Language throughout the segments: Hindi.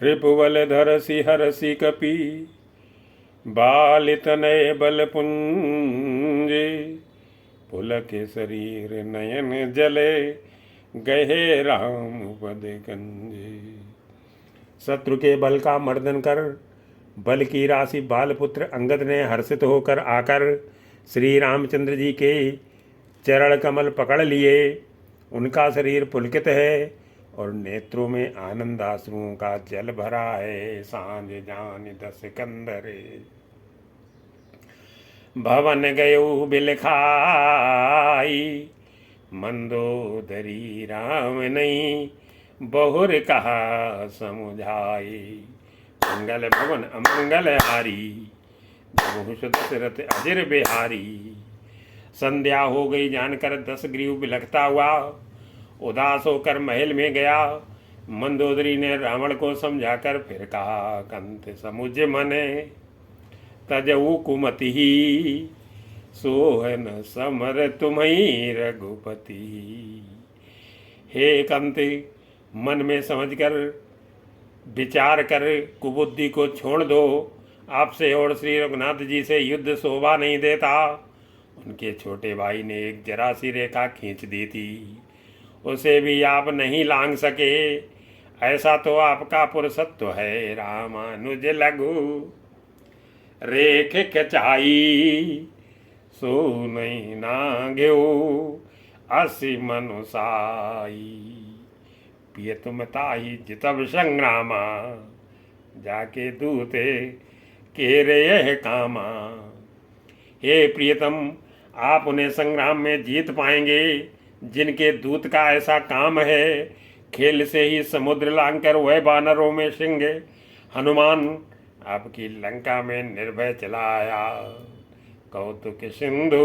रिपुबल धरसि हरसि कपि बालितनय बल पुंजे। पुलक शरीर नयन जले गहे राम पद गंजे। शत्रु के बल का मर्दन कर बल की राशि बालपुत्र अंगद ने हर्षित होकर आकर श्री रामचंद्र जी के चरण कमल पकड़ लिए। उनका शरीर पुलकित है और नेत्रों में आनंद आंसुओं का जल भरा है। सांझ जान दस कंदरे भवन गयो बिलखाई। मंदोदरी राम नहीं बहुर कहा समुझाई। मंगल भवन अमंगल हारी जब दशरथ अजिर बिहारी। संध्या हो गई जानकर दस ग्रीव बिलखता हुआ उदास होकर महल में गया। मंदोदरी ने रावण को समझाकर फिर कहा, कंत समुझ मने तजऊ कुमति ही। सोहन समर तुम्ही रघुपति। हे कंत, मन में समझकर विचार कर कुबुद्धि को छोड़ दो। आपसे और श्री रघुनाथ जी से युद्ध शोभा नहीं देता। उनके छोटे भाई ने एक जरा सी रेखा खींच दी थी, उसे भी आप नहीं लांघ सके। ऐसा तो आपका पुरुषत्व है। रामानुज लघु रेख खचाई। सो नहीं नांग्यो असि मनुसाई। पिय तुम ताही जितब संग्रामा। जाके दूते केरे यह कामा। हे प्रियतम, आप उन्हें संग्राम में जीत पाएंगे जिनके दूत का ऐसा काम है। खेल से ही समुद्र लांघकर वह वानरों में सिंह हनुमान आपकी लंका में निर्भय चला आया। कौतुक सिंधु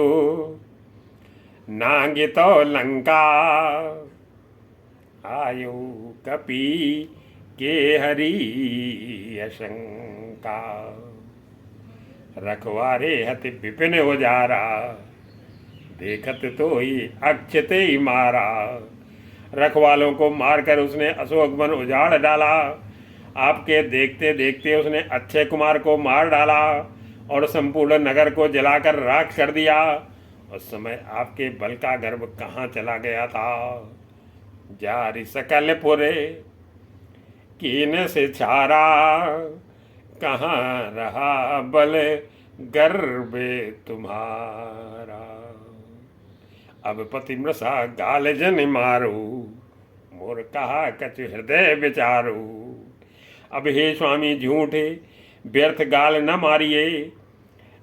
नागितो लंका। आयु कपि के हरि अशंका। रखवारे हति विपिन उजारा। देखत तो ही अक्षते ही मारा। रखवालों को मारकर उसने अशोक वन उजाड़ डाला। आपके देखते देखते उसने अक्षय कुमार को मार डाला और संपूर्ण नगर को जलाकर राख कर दिया। उस समय आपके बल का गर्व कहाँ चला गया था। जारी सकल पुरे कीन से छारा। कहाँ रहा बल गर्व तुम्हारा। अब पति मृषा गाल जन मारो। मोर कहा कछु हृदय विचारो। अब हे स्वामी झूठे व्यर्थ गाल न मारिए,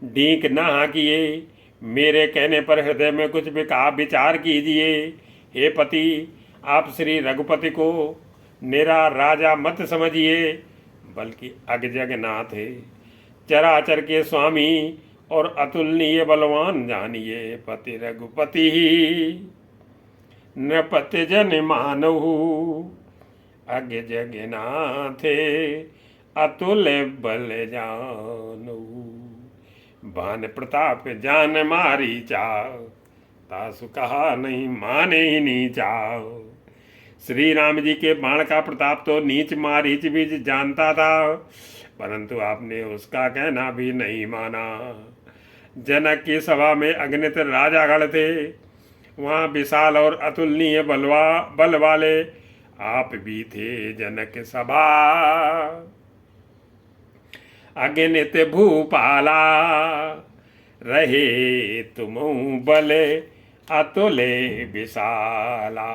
डीक न हाकिए। मेरे कहने पर हृदय में कुछ विचार कीजिए। हे पति, आप श्री रघुपति को निरा राजा मत समझिए, बल्कि अगजगनाथ चराचर के स्वामी और अतुलनीय बलवान जानिए। पति रघुपति ही नृपति जन मानहु। अग जगन्नाथ अतुल बल जानहु। भान प्रताप जान मारी चाओ। तासु कहा नहीं माने ही नीचा। श्री राम जी के बाण का प्रताप तो नीच मारीच भी जानता था, परंतु आपने उसका कहना भी नहीं माना। जनक की सभा में अगणित राजागण थे। वहाँ विशाल और अतुलनीय बल वाले आप भी थे। जनक सभा अगणित भूपाला। रहे तुम बल अतुले विशाला।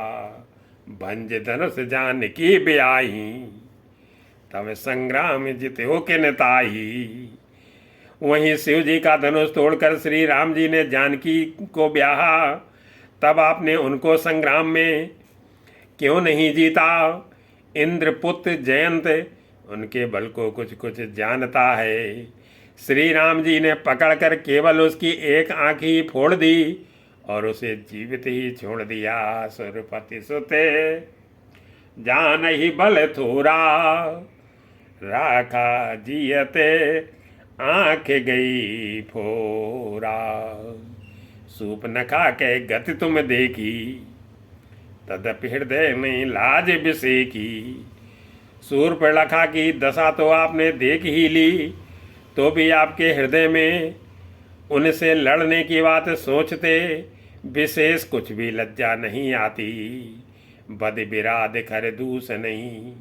भंज धनुष जान की ब्याही। तब संग्राम जित हो के नेताही। वहीं शिव जी का धनुष तोड़कर श्री राम जी ने जानकी को ब्याहा। तब आपने उनको संग्राम में क्यों नहीं जीता। इंद्रपुत्र जयंत उनके बल को कुछ कुछ जानता है। श्री राम जी ने पकड़कर केवल उसकी एक आँख ही फोड़ दी और उसे जीवित ही छोड़ दिया। सुरपति सुते जान ही बल थोरा। राखा जियते आँख गई फोरा। सूप नखा के गति तुम देखी। तदपि हृदय में लाज बिसेकी। शूर्पणखा की दशा तो आपने देख ही ली, तो भी आपके हृदय में उनसे लड़ने की बात सोचते विशेष कुछ भी लज्जा नहीं आती। बद बिराद खर दूस नहीं,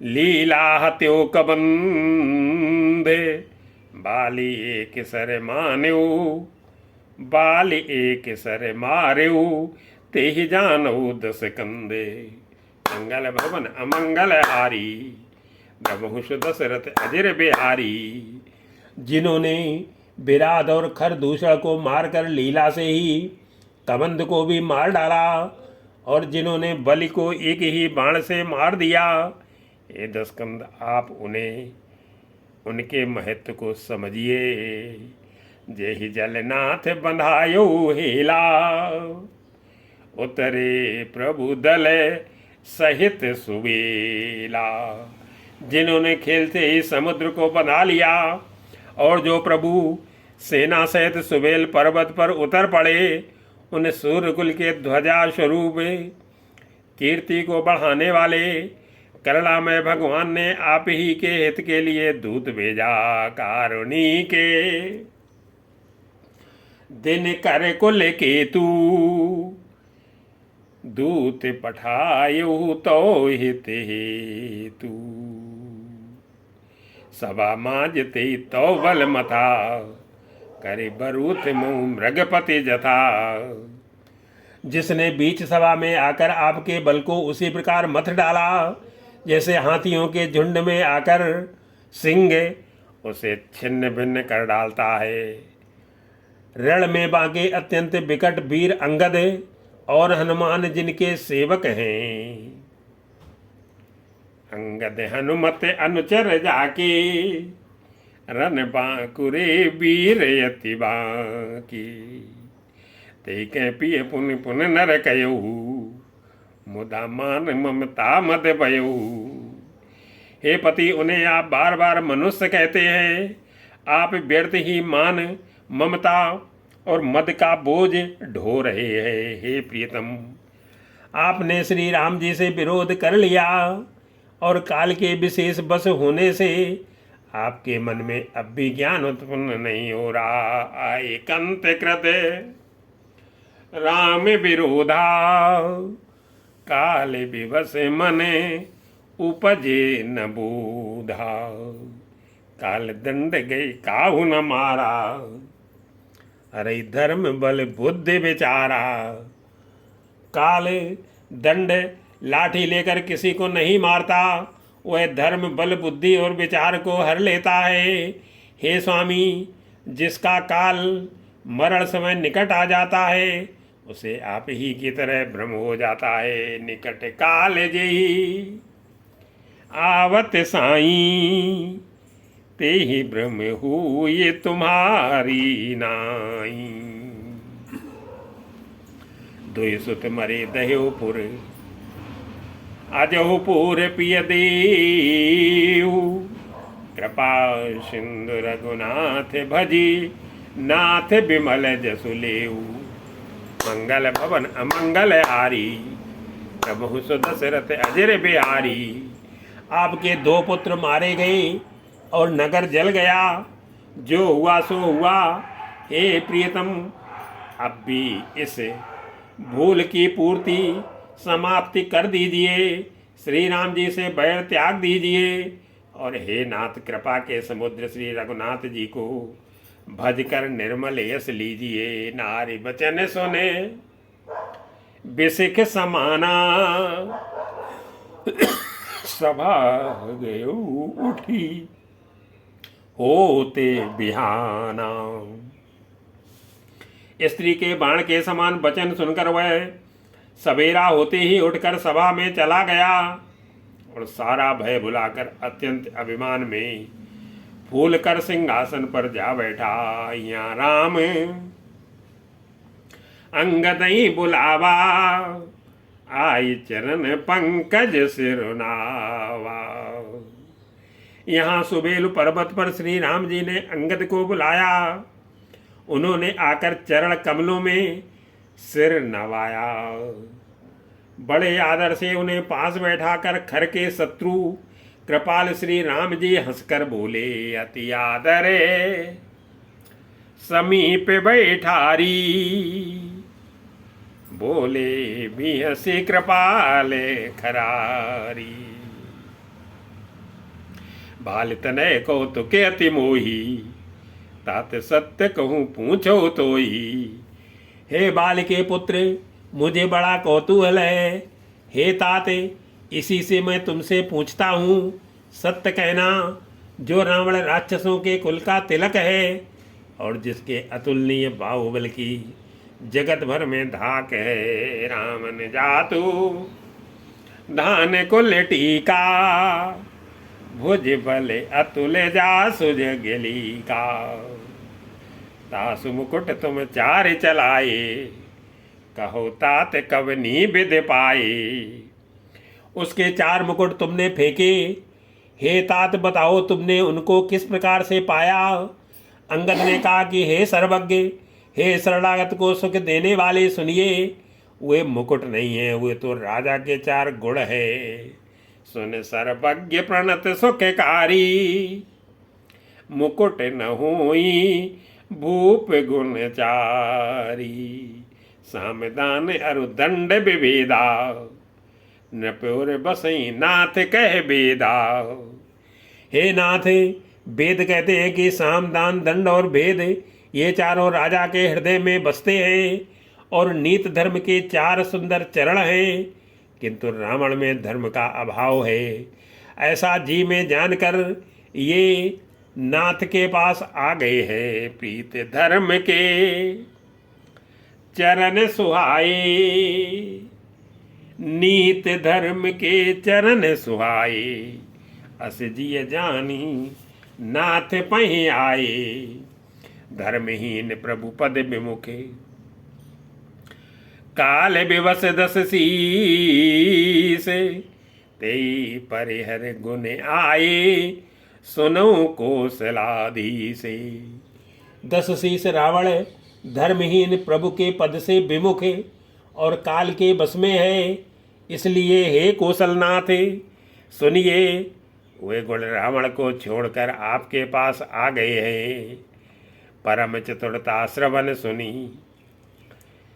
लीला हत्यो कबंधे, बाली एक सर मान्यो, बाल एक सर मार्यो, ते ही जानऊ दस कंधे। मंगल भवन अमंगल हारी, ब्रह्महुष दशरथ अजर बिहारी। जिन्होंने विराट और खरदूषण को मारकर लीला से ही कबंध को भी मार डाला, और जिन्होंने बलि को एक ही बाण से मार दिया, ये दशकंद आप उन्हें उनके महत्व को समझिए। जेहि जलनाथ बंधायो हेला, उतरे प्रभु दल सहित सुबेला। जिन्होंने खेलते ही समुद्र को बंधा लिया, और जो प्रभु सेना सहित सुबेल पर्वत पर उतर पड़े, उन सूर्यकुल के ध्वजा स्वरूप कीर्ति को बढ़ाने वाले करुणामय भगवान ने आप ही के हित के लिए दूत भेजा। कारुणी के दिन कर कुल केतु, दूत पठायो तो हित हेतु। सभा माजते तो बल मथा, करे बरूथ मुँह मृगपति जथा। जिसने बीच सभा में आकर आपके बल को उसी प्रकार मथ डाला, जैसे हाथियों के झुंड में आकर सिंह उसे छिन्न भिन्न कर डालता है। रण में बाके अत्यंत विकट वीर अंगद और हनुमान जिनके सेवक हैं। अंगद हनुमत अनुचर जाके, रन बांकुरे वीर यति बांकी। ते कह पिय पुन पुन नर कयऊ, मुदा मान ममता मद भयऊ। हे पति, उन्हें आप बार बार मनुष्य कहते हैं। आप व्यर्थ ही मान, ममता और मद का बोझ ढो रहे हैं। हे प्रियतम, आपने श्री राम जी से विरोध कर लिया, और काल के विशेष बस होने से आपके मन में अब भी ज्ञान उत्पन्न नहीं हो रहा। आए कंत कृत राम विरोधा, काल विवश मने उपजे न बोधा। काल दंड गई काहू न मारा, अरे धर्म बल बुद्धि विचारा। काल दंड लाठी लेकर किसी को नहीं मारता, वह धर्म बल बुद्धि और विचार को हर लेता है। हे स्वामी, जिसका काल मरण समय निकट आ जाता है, उसे आप ही की तरह भ्रम हो जाता है। निकट काल जेहि आवत साई, ते ही भ्रम हुई तुम्हारी नाई। दुई सुत मरे दह्योपुर, अजहुपुर पिय देव। कृपा सिंधु रघुनाथ भजी, नाथ बिमल जसु लेऊ। मंगल भवन अमंगल हारी, प्रभु दशरथ अजर बिहारी। आपके 2 पुत्र मारे गए और नगर जल गया। जो हुआ सो हुआ। हे प्रियतम, अब भी इस भूल की पूर्ति समाप्ति कर दीजिए। श्री राम जी से बैर त्याग दीजिए, और हे नाथ, कृपा के समुद्र श्री रघुनाथ जी को भज कर निर्मल यश लीजिए। नारी बचन सुने बिसिख समाना, सभा गयो उठी होते बिहाना। स्त्री के बाण के समान वचन सुनकर वह सवेरा होते ही उठकर सभा में चला गया, और सारा भय भुलाकर अत्यंत अभिमान में फूल कर सिंहासन पर जा बैठा। यहाँ राम अंगद ही बुलावा, आई चरण पंकज सिरुनावा। यहाँ सुबेल पर्वत पर श्री राम जी ने अंगद को बुलाया। उन्होंने आकर चरण कमलों में सिर नवाया। बड़े आदर से उन्हें पास बैठाकर खर के शत्रु कृपाल श्री राम जी हंसकर बोले, अति आदरे समीप बैठारी, बोले भी हंसी कृपाल खरारी। बाल तनय को तो के अति मोही, तात सत्य कहूँ पूछो तो ही। हे बाल के पुत्र, मुझे बड़ा कौतूहल है। हे ताते, इसी से मैं तुमसे पूछता हूँ, सत्य कहना, जो रावण राक्षसों के कुल का तिलक है और जिसके अतुलनीय बाहुबल की जगत भर में धाक है, रामन जातु धान कुल टीका, भुज बल अतुल जा सुज गिली का। तासु मुकुट तुम चार चलाए, कहो तात कवनी विद पाए। उसके 4 मुकुट तुमने फेंके, हे तात बताओ तुमने उनको किस प्रकार से पाया। अंगद ने कहा कि हे सर्वज्ञ, हे शरणागत को सुख देने वाले सुनिए, वे मुकुट नहीं है, वे तो राजा के 4 गुण है। सुन सर्वज्ञ प्रणत सुखकारी, मुकुट न होई भूप गुण चारी। सामदान अरुदंड विभेदा, नप्योर बसई नाथ कह बेदा। हे नाथ, वेद कहते हैं कि साम दान दंड और भेद ये चारों राजा के हृदय में बसते हैं और नीत धर्म के 4 सुंदर चरण हैं, किंतु रावण में धर्म का अभाव है। ऐसा जी में जानकर ये नाथ के पास आ गए हैं। प्रीत धर्म के चरण सुहाए, नीत धर्म के चरण सुहाए। अस जिय जानी नाथ पहि आए, धर्महीन प्रभु पद विमुखे, काल विवश 10 शीस, तेई परिहर गुण आए, सुनो कौशलाधीश। 10 शीस रावण धर्महीन प्रभु के पद से विमुख और काल के बस में है, इसलिए हे कौशलनाथ सुनिए, वे गुण रावण को छोड़कर आपके पास आ गए हैं। परम चतुरता श्रवण सुनी,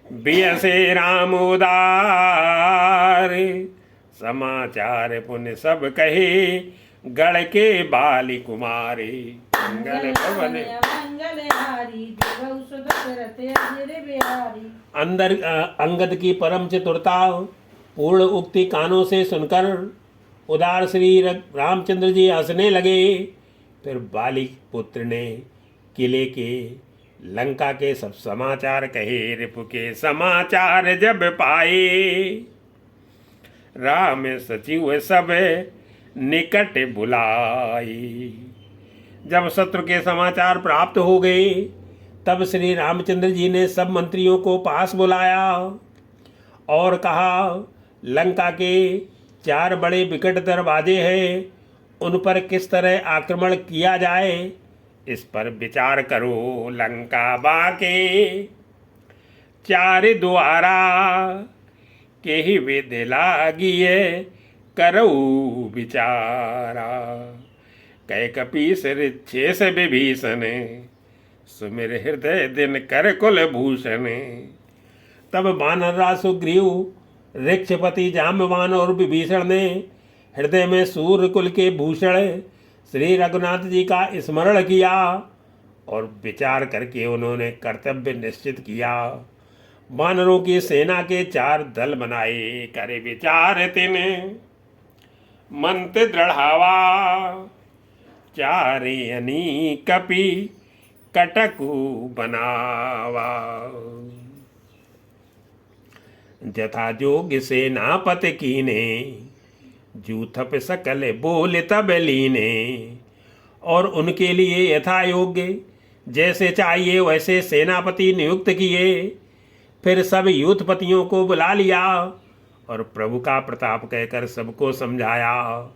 बियसे राम उदार, समाचार पुण्य सब कहे, गढ़ के बाली कुमारे। मंगल भवन अंदर अंगद की परम चतुरता पूर्ण उक्ति कानों से सुनकर उदार श्री रामचंद्र जी हंसने लगे। फिर बाली पुत्र ने किले के लंका के सब समाचार कहे। रिपु के समाचार जब पाए, राम सचिव सब निकट बुलाई। जब शत्रु के समाचार प्राप्त हो गए, तब श्री रामचंद्र जी ने सब मंत्रियों को पास बुलाया और कहा, लंका के 4 बड़े विकट दरवाजे हैं, उन पर किस तरह आक्रमण किया जाए, इस पर विचार करो। लंका बाके 4 द्वारा, के ही विधि लागिए करऊ विचारा। कै कपीस ऋक्षेष विभीषण, सुमिर हृदय दिन कर कुल भूषण। तब वानरराज सुग्रीव, ऋक्षपति जाम्बवान और विभीषण ने हृदय में सूर्य कुल के भूषण श्री रघुनाथ जी का स्मरण किया और विचार करके उन्होंने कर्तव्य निश्चित किया। वानरों की सेना के 4 दल बनाए, करे विचार तिन मंत्र दृढ़ावा। 4 अनी कपि कटकु बनावा। जथा जोग सेनापति कीने, जूथप सकल बोल तब लीने। और उनके लिए यथा योग्य जैसे चाहिए वैसे सेनापति नियुक्त किए। फिर सब यूथपतियों को बुला लिया और प्रभु का प्रताप कहकर सबको समझाया,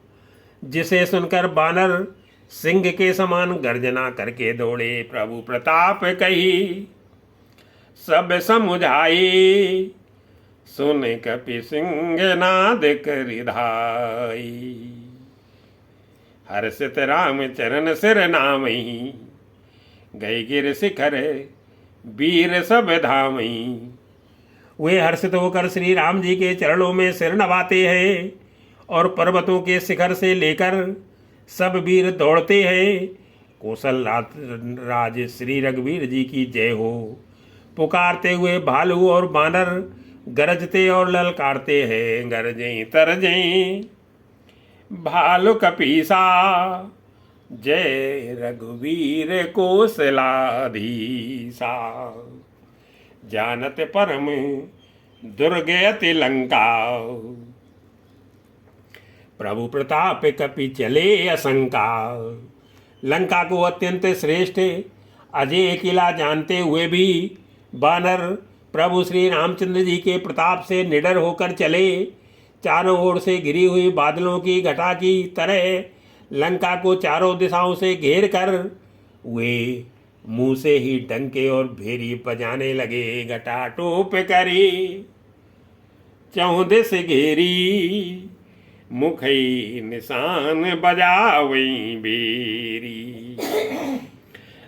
जिसे सुनकर बानर सिंह के समान गर्जना करके दौड़े। प्रभु प्रताप कही सब समझाए, सुन कपि सिंह नाद करिधाई। हर्षित राम चरण सिर नामई, गई गिर शिखर वीर सब धामई। वे हर्षित होकर श्री राम जी के चरणों में सिर नवाते हैं और पर्वतों के शिखर से लेकर सब वीर दौड़ते हैं। कौशल राज श्री रघुवीर जी की जय हो। पुकारते हुए भालू और बानर गरजते और ललकारते हैं। गरजें तरजें भालू कपीसा, जय रघुवीर कौशलाधीसा। जानत परम दुर्गति लंका, प्रभु प्रताप कपि चले असंका। लंका को अत्यंत श्रेष्ठ अजय किला जानते हुए भी बानर प्रभु श्री रामचंद्र जी के प्रताप से निडर होकर चले। चारों ओर से घिरी हुई बादलों की घटा की तरह लंका को चारों दिशाओं से घेर कर वे मुंह से ही डंके और भेरी बजाने लगे। घटा टोप करी चौदिस घेरी, मुखई निशान बजावई बेरी।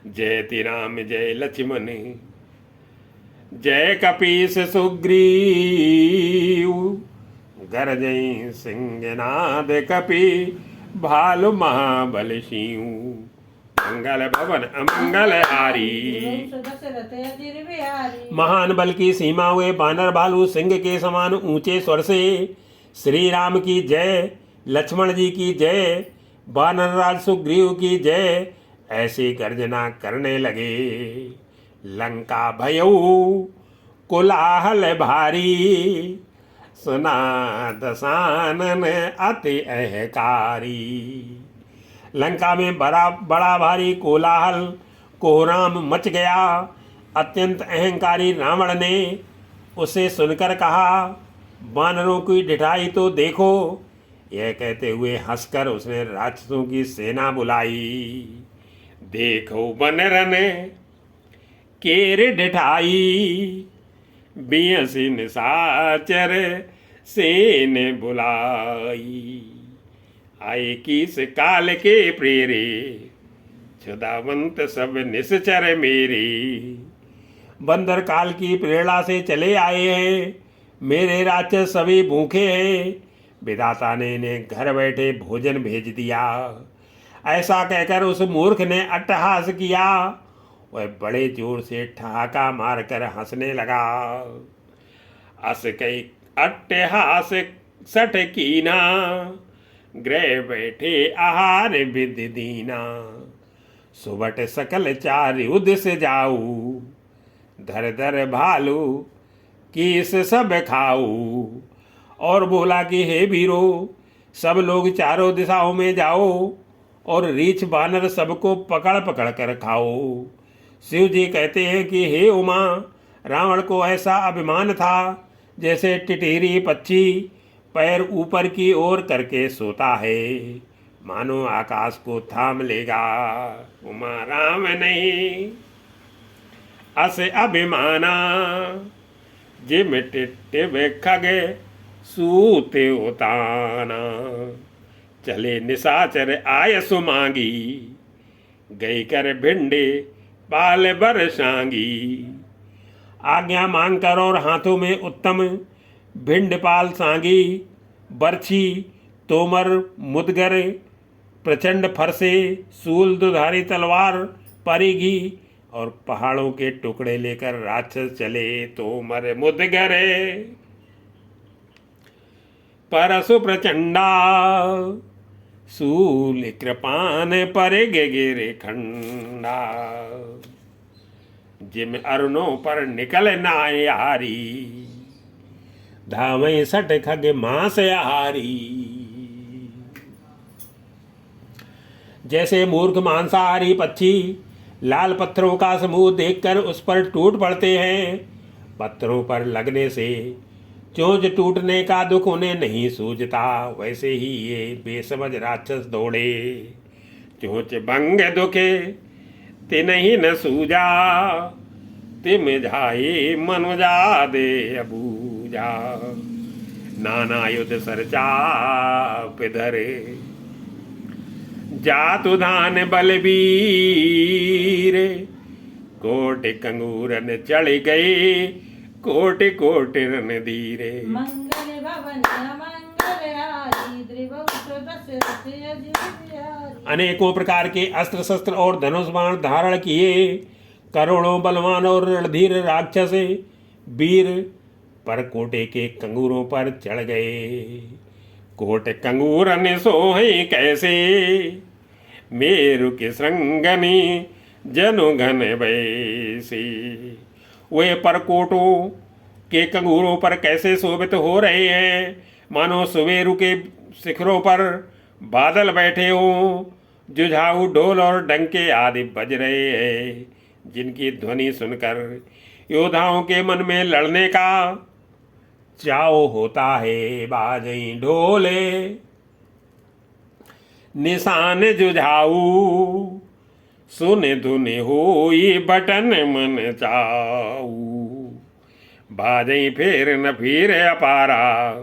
जय ति राम जय लक्ष्मण, जय कपीस सुग्रीव। गरजई सिंहनाद कपि भालु महाबल सिंह। मंगल भवन अमंगल हारी, महान बल की सीमा हुए बानर भालू सिंह के समान ऊंचे स्वर से श्री राम की जय, लक्ष्मण जी की जय, वानर राज सुग्रीव की जय ऐसी गर्जना करने लगे। लंका भयऊ कोलाहल भारी, सुना दसानन अति अहकारी। लंका में बड़ा भारी कोलाहल कोहराम मच गया। अत्यंत अहंकारी रावण ने उसे सुनकर कहा, वानरों की ढिठाई तो देखो। यह कहते हुए हंसकर उसने राक्षसों की सेना बुलाई। देखो बनरन केर ढिठाई, बियसी निशाचर सेन बुलाई। आए किस काल के प्रेरे, छुदावंत सब निश्चर मेरे। बंदर काल की प्रेरणा से चले आए हैं, मेरे राक्षस सभी भूखे हैं। विधाता ने इन्हें घर बैठे भोजन भेज दिया। ऐसा कहकर उस मूर्ख ने अट्टहास किया। वह बड़े जोर से ठहाका मारकर हंसने लगा। अस कई अट्टहास सठ कीना, गृह बैठे आहार विधि दीना। सुबट सकल चार युद्ध से जाऊ, धर धर भालू किस सब खाऊ। और बोला कि हे वीरो, सब लोग चारों दिशाओं में जाओ और रीछ बानर सबको पकड़ पकड़ कर खाओ। शिव जी कहते हैं कि हे उमा, रावण को ऐसा अभिमान था जैसे टिटेरी पक्षी पैर ऊपर की ओर करके सोता है, मानो आकाश को थाम लेगा। उमा राम नहीं अस अभिमाना, जिम टिटिब खग सूते उताना। चले निशाचर आय सुमांगी, गई कर भिंडे पाल बरसांगी। आज्ञा मांगकर और हाथों में उत्तम भिंड पाल सांगी, बरछी तोमर मुदगर प्रचंड फरसे सूल दुधारी तलवार परिघी और पहाड़ों के टुकड़े लेकर राक्षस चले। तोमर मुदगर परसु प्रचंडा, सूल कृपान पर गिरे खंडा। जिम अरुणों पर निकल नायारी, धावे सट खग मांस आहारी। जैसे मूर्ख मांसाहारी पक्षी लाल पत्थरों का समूह देखकर उस पर टूट पड़ते हैं, पत्थरों पर लगने से चोंच टूटने का दुख उन्हें नहीं सूझता, वैसे ही ये बेसमझ राक्षस दौड़े। चोंच भंग दुखे तिन्हि न सूझा, तिम जाए मनुजा दे अबूझा। पूजा। नाना युध सरचाप धरे, जातु धान बलबीर। कोटि कंगूरन चढ़ गए, कोटि कोटि रणधीरे। मंगल भवन अमंगल हारी, द्रिवंश दशरथ अजित। अनेकों प्रकार के अस्त्र शस्त्र और धनुष बाण धारण किए करोड़ों बलवान और रणधीर राक्षस वीर पर कोटे के कंगूरों पर चढ़ गए। कोट कंगूरन सोहे कैसे, मेरु के श्रृंगनी जनु घन बैसी। वे परकोटों के कंगूरों पर कैसे शोभित हो रहे हैं, मानो सुमेरु के शिखरों पर बादल बैठे हों। जुझाऊ ढोल और डंके आदि बज रहे हैं, जिनकी ध्वनि सुनकर योद्धाओं के मन में लड़ने का चाव होता है। बाजई ढोले निशान जुझाऊ, सुन धुन होई बटन मन चाऊ। बाजई फेर न फिर अपारा,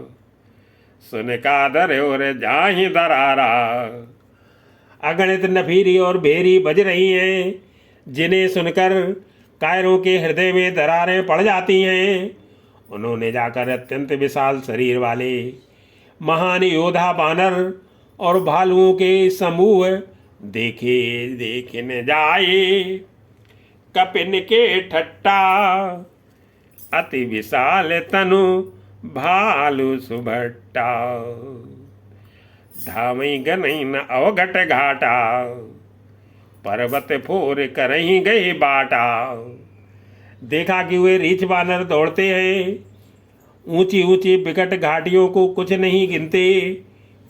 सुन कादर और जाहि दरारा। अगणित नफीरी और भेरी बज रही हैं, जिन्हें सुनकर कायरों के हृदय में दरारें पड़ जाती हैं। उन्होंने जाकर अत्यंत विशाल शरीर वाले महान योद्धा बानर और भालुओं के समूह देखे देखने जाए। कपिन के ठट्टा अति विशाल तनु, भालु सुभट्टा। धामई गनई न अवघट घाटा, पर्वत फोर करही गए बाटा। देखा कि वे रीछ बानर दौड़ते हैं, ऊंची ऊंची विकट घाटियों को कुछ नहीं गिनते,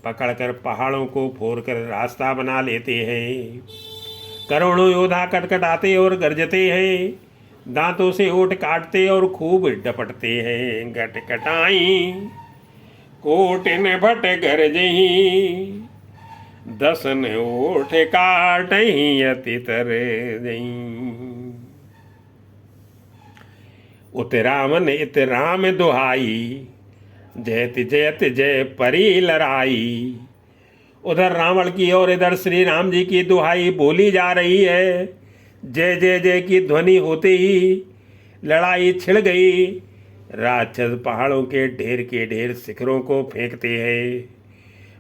पकड़कर पहाड़ों को फोड़कर रास्ता बना लेते हैं। करोड़ों योद्धा कटकटाते और गरजते हैं, दांतों से ओट काटते और खूब डपटते हैं। गटकटाई कोटिन भट गरजही, दसन ओठ काटही अति तर जही। उत रामन इत राम दुहाई, जयति जयत जय परी लड़ाई। उधर रावण की और इधर श्री राम जी की दुहाई बोली जा रही है। जय जय जय की ध्वनि होते ही लड़ाई छिड़ गई। राक्षस पहाड़ों के ढेर शिखरों को फेंकते हैं,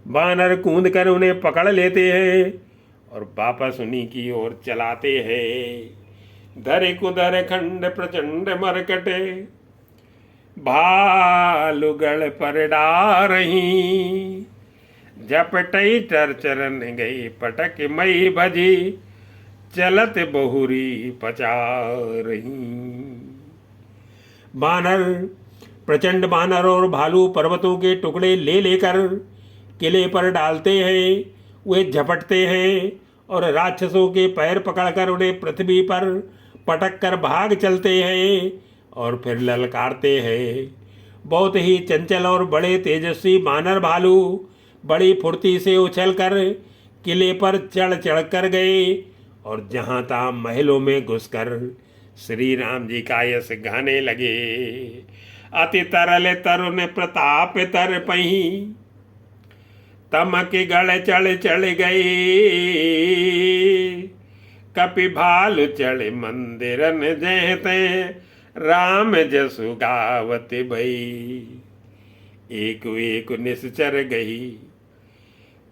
बानर कूद कर उन्हें पकड़ लेते हैं और वापस उन्हीं की ओर चलाते हैं। धरे कुधर खंड प्रचंड मरकटे, भालुगढ़ पर डारही। जपटई टर चरण गई पटक मई भजी, चलत बहुरी पचारही। बानर प्रचंड बानर और भालू पर्वतों के टुकड़े ले लेकर किले पर डालते हैं। वे झपटते हैं और राक्षसों के पैर पकड़कर उन्हें पृथ्वी पर पटक कर भाग चलते हैं और फिर ललकारते हैं। बहुत ही चंचल और बड़े तेजस्वी बानर भालू बड़ी फुर्ती से उछलकर किले पर चढ़ कर गए और जहाँ तहाँ महलों में घुसकर श्री राम जी का यश गाने लगे। अति तरल तरुण प्रताप तर पही, तमक गढ़ चढ़ गए। कपि भालु चढ़ मंदिरन जहते, राम जसु गावत भई। एक एक निश्चर गई,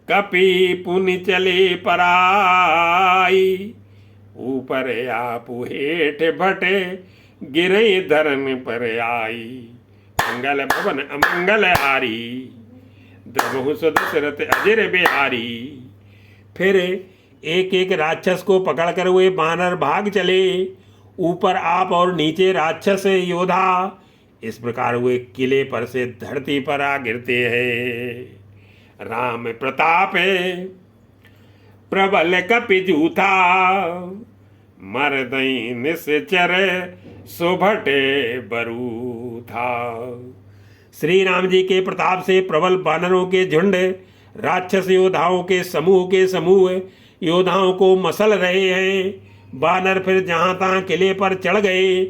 कपि पुनि चले पराई। ऊपर आप हेठ भटे, गिरई धरन पर आई। मंगल भवन अमंगल हारी, द्रवहु दशरथ अजर बिहारी। फिर एक एक राक्षस को पकड़कर वे बानर भाग चले। ऊपर आप और नीचे राक्षस योद्धा इस प्रकार वे किले पर से धरती पर आ गिरते हैं। राम प्रताप प्रबल कपि जूथा, मरदई निश्चर सुभटे बरू था। श्री राम जी के प्रताप से प्रबल बानरों के झुंड राक्षस योद्धाओं के समूह योद्धाओं को मसल रहे हैं। बानर फिर जहाँ तहाँ किले पर चढ़ गए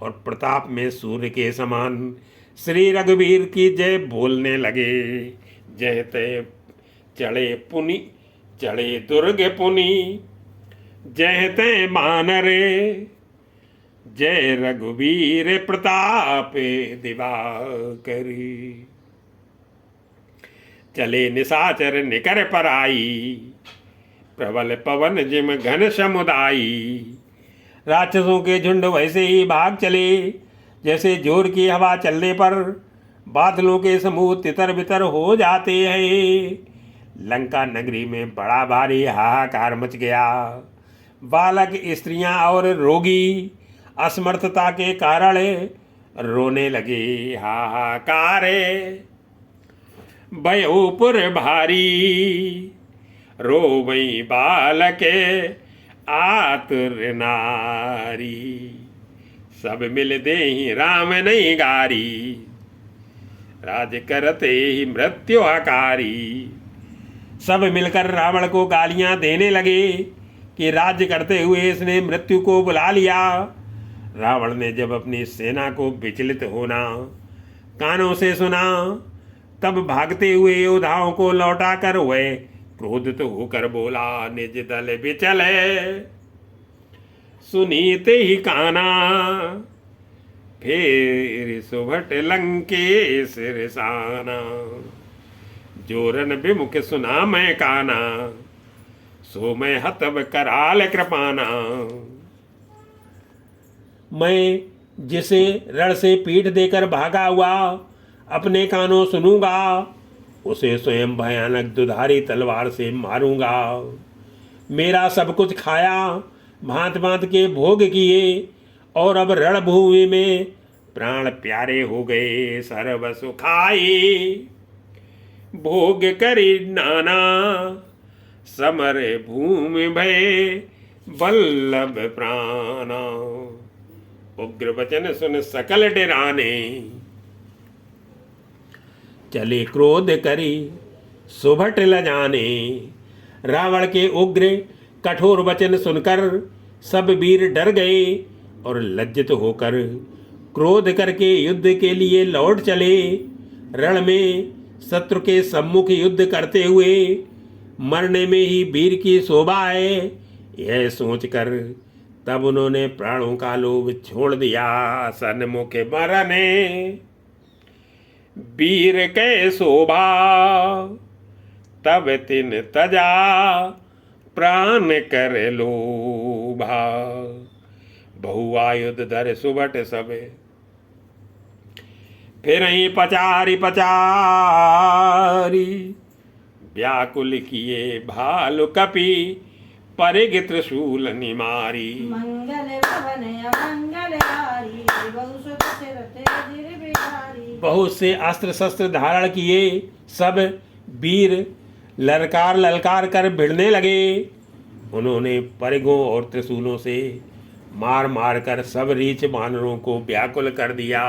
और प्रताप में सूर्य के समान श्री रघुवीर की जय बोलने लगे। जय ते चढ़े दुर्ग पुनि, जय ते बानरे, जय रघुवीर प्रताप दिवाकरी। चले निशाचर निकर पर आई, प्रबल पवन जिम घन समुदायी। राक्षसों के झुंड वैसे ही भाग चले, जैसे जोर की हवा चलने पर बादलों के समूह तितर बितर हो जाते हैं। लंका नगरी में बड़ा भारी हाहाकार मच गया। बालक, स्त्रियां और रोगी असमर्थता के कारण रोने लगे। हाहाकारे भयपुर भारी, रोवई बालके आतुर नारी। सब मिल दे राम नहीं गारी, राज करते ही मृत्यु हकारी। सब मिलकर रावण को गालियां देने लगे कि राज्य करते हुए इसने मृत्यु को बुला लिया। रावण ने जब अपनी सेना को विचलित होना कानों से सुना, तब भागते हुए योद्धाओं को लौटा कर वह क्रोधित होकर बोला, निज दल विचले सुनीते ही काना। फिर सुभट लंकेश रिसाना, जोरन विमुख सुना मैं काना। सो मैं हतब कराल कृपाना। मैं जिसे रण से पीठ देकर भागा हुआ अपने कानों सुनूंगा, उसे स्वयं भयानक दुधारी तलवार से मारूंगा। मेरा सब कुछ खाया, भांत भांत के भोग किए, और अब रणभूमि में प्राण प्यारे हो गए। सर्व सुखाई भोग करी नाना, समर भूमि भय बल्लभ प्राणा। उग्र वचन सुन सकल डराने, चले क्रोध करी सुभट लजाने। रावण के उग्र कठोर वचन सुनकर सब वीर डर गए और लज्जित होकर क्रोध करके युद्ध के लिए लौट चले। रण में शत्रु के सम्मुख युद्ध करते हुए मरने में ही वीर की शोभा है, यह सोचकर तब उन्होंने प्राणों का लोभ छोड़ दिया। सन्मुख मरने वीर के शोभा, तब तिन तजा प्राण कर लोभा। बहुआयुध धर सुबट सबे, फिर ही पचारी व्याकुल किए भालु कपि, परिग त्रिशूल निमारी। मंगल भवन अमंगलहारी, बहुसुत दशरथ अजिर बिहारी। बहुत से अस्त्र शस्त्र धारण किए सब वीर ललकार ललकार कर भिड़ने लगे। उन्होंने परिगों और त्रिशूलों से मार मार कर सब रीछ वानरों को व्याकुल कर दिया।